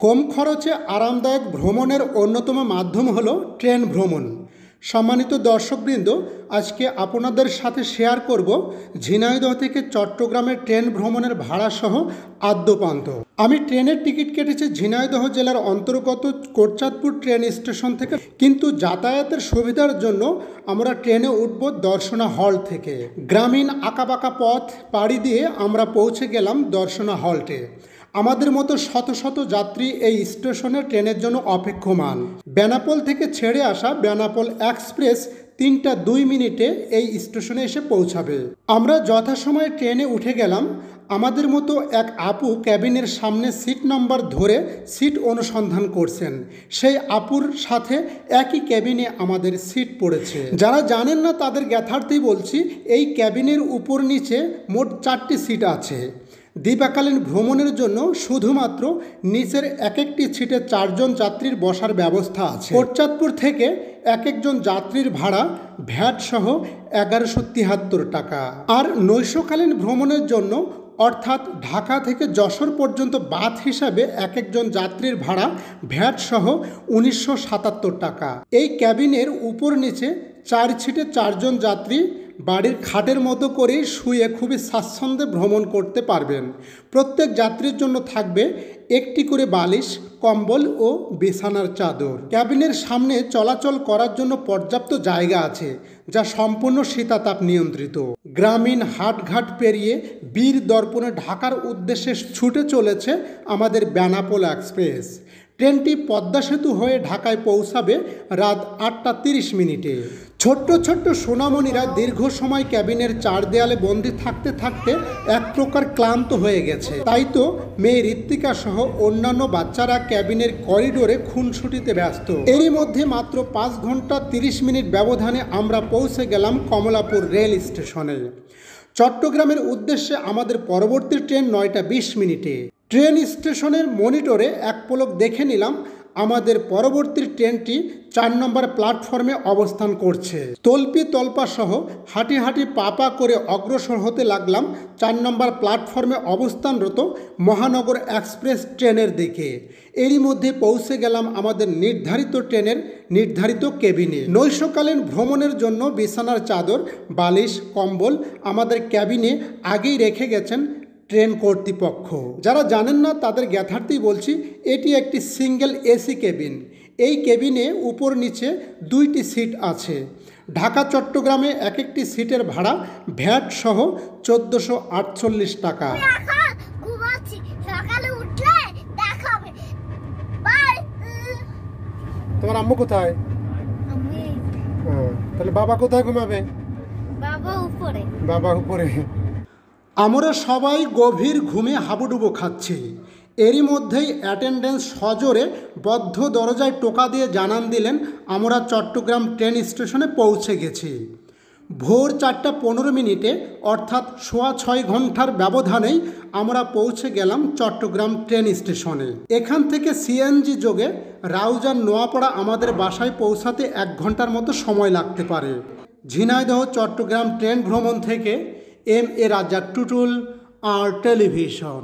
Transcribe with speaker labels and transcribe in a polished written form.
Speaker 1: কম খরচে আরামদায়ক ভ্রমণের অন্যতম মাধ্যম হলো ট্রেন ভ্রমণ। সম্মানিত দর্শকবৃন্দ, আজকে আপনাদের সাথে শেয়ার করব ঝিনাইদহ থেকে চট্টগ্রামের ট্রেন ভ্রমণের ভাড়াসহ আদ্যোপান্ত। আমি ট্রেনের টিকিট কেটেছি ঝিনাইদহ জেলার অন্তর্গত কোটচাঁদপুর ট্রেন স্টেশন থেকে, কিন্তু যাতায়াতের সুবিধার জন্য আমরা ট্রেনে উঠব দর্শনা হল থেকে। গ্রামীণ আঁকাবাঁকা পথ পাড়ি দিয়ে আমরা পৌঁছে গেলাম দর্শনা হল্টে। আমাদের মতো শত শত যাত্রী এই স্টেশনে ট্রেনের জন্য অপেক্ষমান। বেনাপোল থেকে ছেড়ে আসা বেনাপোল এক্সপ্রেস 3টা 2 মিনিটে এই স্টেশনে এসে পৌঁছাবে। আমরা যথাসময়ে ট্রেনে উঠে গেলাম। আমাদের মতো এক আপু ক্যাবিনের সামনে সিট নম্বর ধরে সিট অনুসন্ধান করছেন। সেই আপুর সাথে একই ক্যাবিনে আমাদের সিট পড়েছে। যারা জানেন না তাদের জ্ঞাতার্থেই বলছি, এই ক্যাবিনের উপর নিচে মোট 4টি সিট আছে। দিবাকালীন ভ্রমণের জন্য শুধুমাত্র নিচের এক একটি সিটে 4 জন যাত্রীর বসার ব্যবস্থা আছে। কোটচাঁদপুর থেকে এক একজন যাত্রীর ভাড়া ভ্যাট সহ 1173 টাকা। আর নৈশকালীন ভ্রমণের জন্য অর্থাৎ ঢাকা থেকে যশোর পর্যন্ত বাস হিসাবে এক একজন যাত্রীর ভাড়া ভ্যাট সহ 1977 টাকা। এই ক্যাবিনের উপর নিচে 4 সিটে 4 জন যাত্রী বাড়ির খাটের মতো করেই শুয়ে খুবই স্বাচ্ছন্দ্যে ভ্রমণ করতে পারবেন। প্রত্যেক যাত্রীর জন্য থাকবে একটি করে বালিশ, কম্বল ও বিছানার চাদর। ক্যাবিনের সামনে চলাচল করার জন্য পর্যাপ্ত জায়গা আছে, যা সম্পূর্ণ শীতাতাপ নিয়ন্ত্রিত। গ্রামীণ হাটঘাট পেরিয়ে বীর দর্পণে ঢাকার উদ্দেশ্যে ছুটে চলেছে আমাদের বেনাপোল এক্সপ্রেস। ট্রেনটি পদ্মা সেতু হয়ে ঢাকায় পৌঁছাবে রাত 8টা 30 মিনিটে। ছোট্ট ছোট্ট সোনামণিরা দীর্ঘ সময় ক্যাবিনের 4 দেয়ালে বন্দি থাকতে থাকতে এক প্রকার ক্লান্ত হয়ে গেছে। তাই তো মেয়ে ঋত্বিকা সহ অন্যান্য বাচ্চারা ক্যাবিনের করিডোরে খুনসুটিতে ব্যস্ত। এরই মধ্যে মাত্র 5 ঘন্টা 30 মিনিট ব্যবধানে আমরা পৌঁছে গেলাম কমলাপুর রেল স্টেশনে। চট্টগ্রামের উদ্দেশ্যে আমাদের পরবর্তী ট্রেন 9টা 20 মিনিটে। ট্রেন স্টেশনের মনিটরে এক পলক দেখে নিলাম আমাদের পরবর্তী ট্রেনটি 4 নম্বর প্ল্যাটফর্মে অবস্থান করছে। তল্পি তল্পা সহ হাঁটি হাঁটি পা করে অগ্রসর হতে লাগলাম 4 নম্বর প্ল্যাটফর্মে অবস্থানরত মহানগর এক্সপ্রেস ট্রেনের দিকে। এরই মধ্যে পৌঁছে গেলাম আমাদের নির্ধারিত ট্রেনের নির্ধারিত কেবিনে। নৈশকালীন ভ্রমণের জন্য বিছানার চাদর, বালিশ, কম্বল আমাদের ক্যাবিনে আগেই রেখে গেছেন ট্রেন কর্তৃপক্ষ। যারা জানেন না তাদের জ্ঞাতার্থেই বলছি, এটি একটি সিঙ্গেল এসি কেবিন। এই কেবিনে উপর নিচে 2টি সিট আছে। ঢাকা চট্টগ্রামে এক একটি সিটের ভাড়া ভ্যাট সহ 1448 টাকা। তোমার আম্মু কোথায়? তাহলে বাবা কোথায় ঘুমাবে? বাবা উপরে। আমরা সবাই গভীর ঘুমে হাবুডুবু খাচ্ছি। এরই মধ্যেই অ্যাটেন্ডেন্স সজোরে বদ্ধ দরজায় টোকা দিয়ে জানান দিলেন আমরা চট্টগ্রাম ট্রেন স্টেশনে পৌঁছে গেছি। ভোর 4টা 15 মিনিটে অর্থাৎ 6.25 ঘন্টার ব্যবধানেই আমরা পৌঁছে গেলাম চট্টগ্রাম ট্রেন স্টেশনে। এখান থেকে সিএনজি যোগে রাউজান নোয়াপাড়া আমাদের বাসায় পৌঁছাতে 1 ঘন্টার মতো সময় লাগতে পারে। ঝিনাইদহ চট্টগ্রাম ট্রেন ভ্রমণ থেকে M A Razzak Tutul, R television.